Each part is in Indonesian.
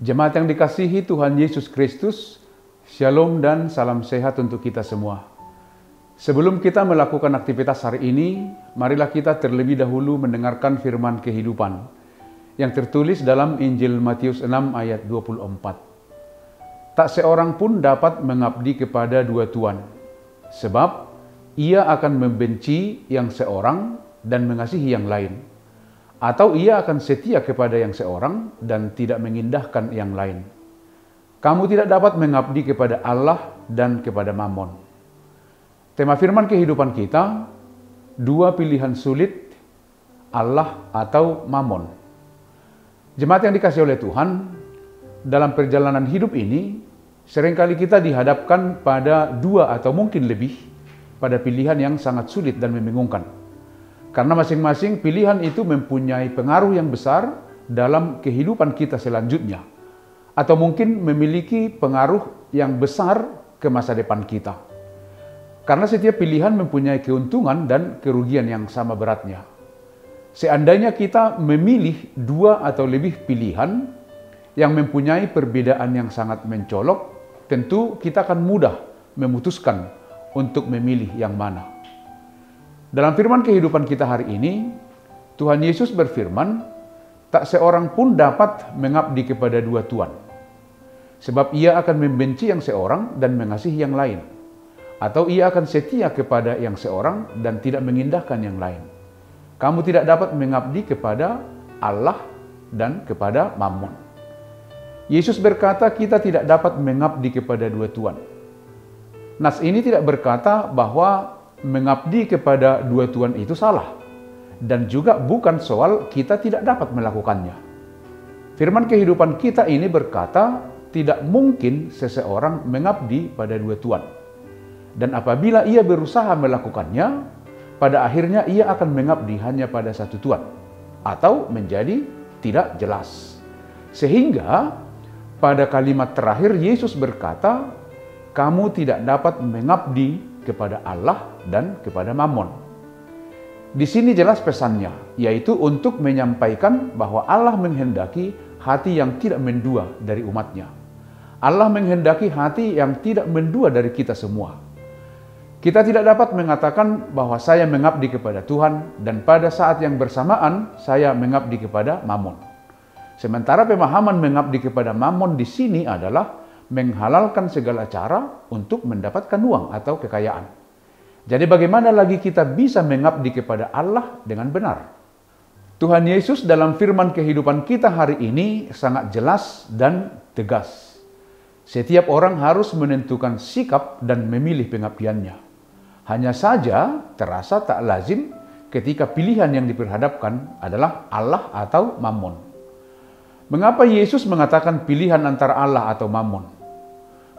Jemaat yang dikasihi Tuhan Yesus Kristus, Shalom dan salam sehat untuk kita semua. Sebelum kita melakukan aktivitas hari ini, marilah kita terlebih dahulu mendengarkan firman kehidupan yang tertulis dalam Injil Matius 6 ayat 24. Tak seorang pun dapat mengabdi kepada dua tuan, sebab ia akan membenci yang seorang dan mengasihi yang lain. Atau ia akan setia kepada yang seorang dan tidak mengindahkan yang lain. Kamu tidak dapat mengabdi kepada Allah dan kepada Mammon. Tema firman kehidupan kita, dua pilihan sulit, Allah atau Mammon. Jemaat yang dikasihi oleh Tuhan, dalam perjalanan hidup ini, seringkali kita dihadapkan pada dua atau mungkin lebih pada pilihan yang sangat sulit dan membingungkan. Karena masing-masing pilihan itu mempunyai pengaruh yang besar dalam kehidupan kita selanjutnya. Atau mungkin memiliki pengaruh yang besar ke masa depan kita. Karena setiap pilihan mempunyai keuntungan dan kerugian yang sama beratnya. Seandainya kita memilih dua atau lebih pilihan yang mempunyai perbedaan yang sangat mencolok, tentu kita akan mudah memutuskan untuk memilih yang mana. Dalam firman kehidupan kita hari ini, Tuhan Yesus berfirman, tak seorang pun dapat mengabdi kepada dua tuan. Sebab ia akan membenci yang seorang dan mengasihi yang lain. Atau ia akan setia kepada yang seorang dan tidak mengindahkan yang lain. Kamu tidak dapat mengabdi kepada Allah dan kepada Mammon. Yesus berkata kita tidak dapat mengabdi kepada dua tuan. Nas ini tidak berkata bahwa mengabdi kepada dua tuan itu salah, dan juga bukan soal kita tidak dapat melakukannya. Firman kehidupan kita ini berkata, tidak mungkin seseorang mengabdi pada dua tuan. Dan apabila ia berusaha melakukannya, pada akhirnya ia akan mengabdi hanya pada satu tuan, atau menjadi tidak jelas. Sehingga pada kalimat terakhir Yesus berkata, kamu tidak dapat mengabdi kepada Allah dan kepada Mammon. Di sini jelas pesannya, yaitu untuk menyampaikan bahwa Allah menghendaki hati yang tidak mendua dari umatnya. Allah menghendaki hati yang tidak mendua dari kita semua. Kita tidak dapat mengatakan bahwa saya mengabdi kepada Tuhan dan pada saat yang bersamaan saya mengabdi kepada Mammon. Sementara pemahaman mengabdi kepada Mammon di sini adalah menghalalkan segala cara untuk mendapatkan uang atau kekayaan. Jadi bagaimana lagi kita bisa mengabdi kepada Allah dengan benar? Tuhan Yesus dalam firman kehidupan kita hari ini sangat jelas dan tegas. Setiap orang harus menentukan sikap dan memilih pengabdiannya. Hanya saja terasa tak lazim ketika pilihan yang diperhadapkan adalah Allah atau Mammon. Mengapa Yesus mengatakan pilihan antara Allah atau Mammon?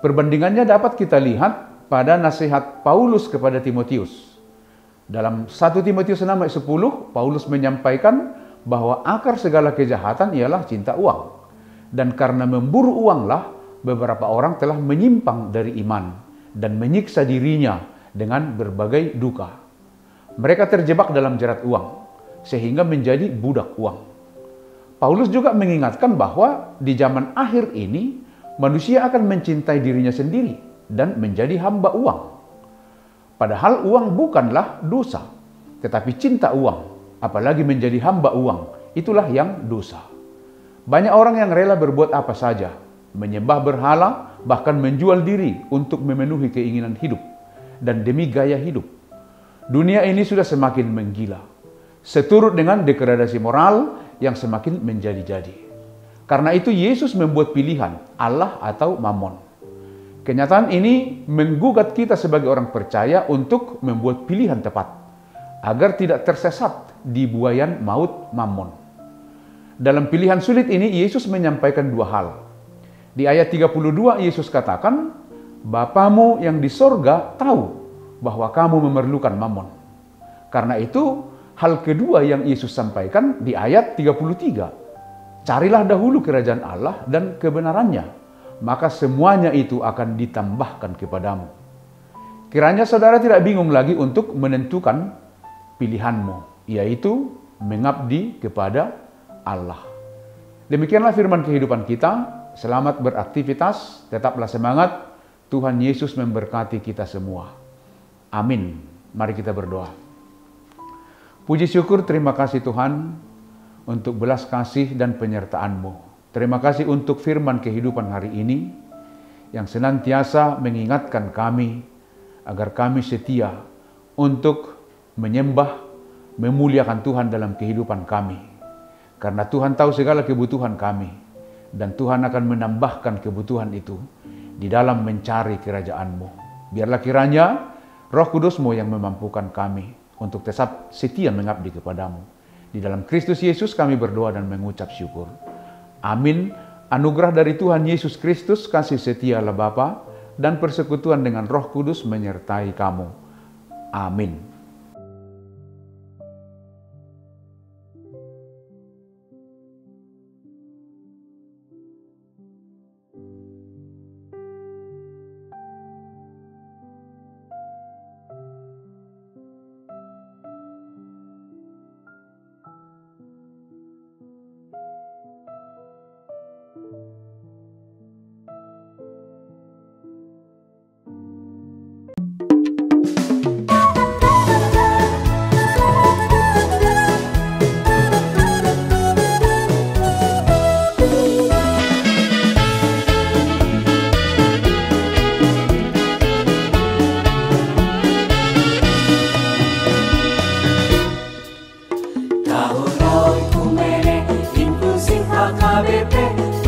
Perbandingannya dapat kita lihat pada nasihat Paulus kepada Timotius. Dalam 1 Timotius 6 ayat 10, Paulus menyampaikan bahwa akar segala kejahatan ialah cinta uang. Dan karena memburu uanglah, beberapa orang telah menyimpang dari iman dan menyiksa dirinya dengan berbagai duka. Mereka terjebak dalam jerat uang, sehingga menjadi budak uang. Paulus juga mengingatkan bahwa di zaman akhir ini, manusia akan mencintai dirinya sendiri dan menjadi hamba uang. Padahal uang bukanlah dosa, tetapi cinta uang, apalagi menjadi hamba uang, itulah yang dosa. Banyak orang yang rela berbuat apa saja, menyembah berhala, bahkan menjual diri untuk memenuhi keinginan hidup dan demi gaya hidup. Dunia ini sudah semakin menggila, seturut dengan degradasi moral yang semakin menjadi-jadi. Karena itu Yesus membuat pilihan Allah atau Mammon. Kenyataan ini menggugat kita sebagai orang percaya untuk membuat pilihan tepat agar tidak tersesat di buayan maut Mammon. Dalam pilihan sulit ini Yesus menyampaikan dua hal. Di ayat 32 Yesus katakan, Bapamu yang di sorga tahu bahwa kamu memerlukan Mammon. Karena itu hal kedua yang Yesus sampaikan di ayat 33. Carilah dahulu kerajaan Allah dan kebenarannya, maka semuanya itu akan ditambahkan kepadamu. Kiranya saudara tidak bingung lagi untuk menentukan pilihanmu, yaitu mengabdi kepada Allah. Demikianlah firman kehidupan kita. Selamat beraktivitas, tetaplah semangat. Tuhan Yesus memberkati kita semua. Amin. Mari kita berdoa. Puji syukur, terima kasih Tuhan untuk belas kasih dan penyertaan-Mu. Terima kasih untuk firman kehidupan hari ini yang senantiasa mengingatkan kami agar kami setia untuk menyembah, memuliakan Tuhan dalam kehidupan kami. Karena Tuhan tahu segala kebutuhan kami dan Tuhan akan menambahkan kebutuhan itu di dalam mencari kerajaan-Mu. Biarlah kiranya Roh Kudus-Mu yang memampukan kami untuk tetap setia mengabdi kepada-Mu. Di dalam Kristus Yesus kami berdoa dan mengucap syukur. Amin. Anugerah dari Tuhan Yesus Kristus, kasih setia Allah Bapa, dan persekutuan dengan Roh Kudus menyertai kamu. Amin.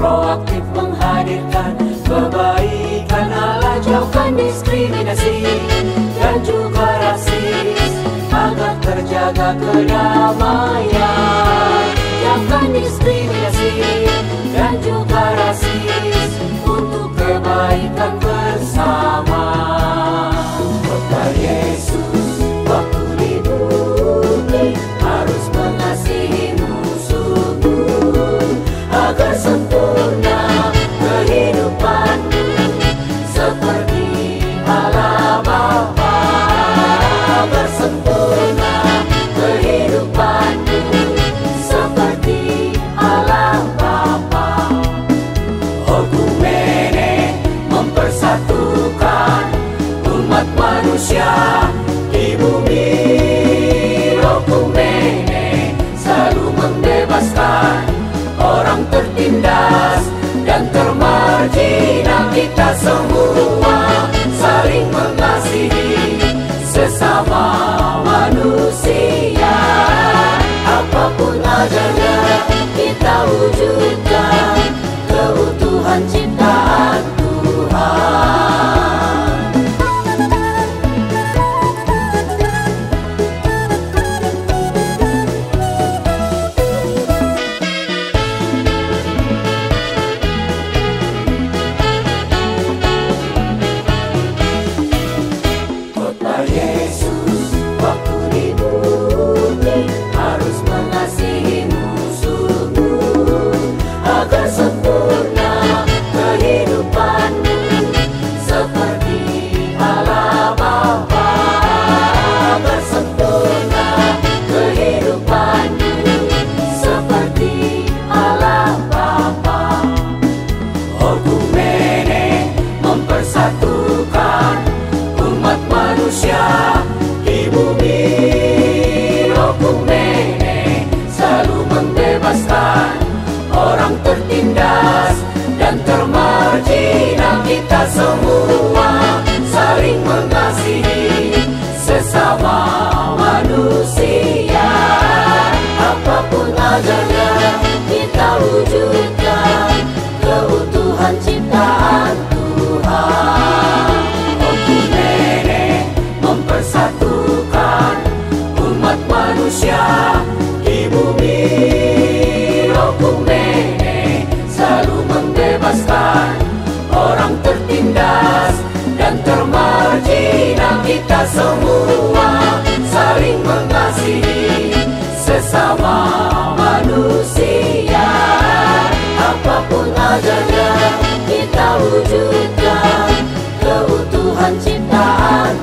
Proaktif menghadirkan kebaikan Allah, jauhkan diskriminasi dan juga rasis, agar terjaga kedamaian. Jauhkan diskriminasi dan juga rasis untuk kebaikan bersama. Kota Yesus waktu di bumi harus mengasihi musuhmu agar sempurna kehidupanmu seperti Allah Bapa. Agar sempurna kehidupanmu seperti Allah Bapa. Okumene mempersatukan umat manusia di bumi. Okumene selalu membebaskan orang tertindas dan termarginal. Kita semua saling mengasihi sesama manusia. Apapun adanya kita wujudkan keutuhan ciptaan Tuhan. Mempersatukan umat manusia di bumi. Okumene selalu membebaskan orang tertindas dan termarginal. Kita semua saling mengasihi sesama manusia. Apapun adanya kita wujudkan keutuhan ciptaan Tuhan. Okumene mempersatukan umat manusia di bumi. Okumene selalu membebaskan orang tertindas dan termarginal. Kita semua saling mengasihi sesama manusia. Apapun adanya kita wujudkan keutuhan ciptaan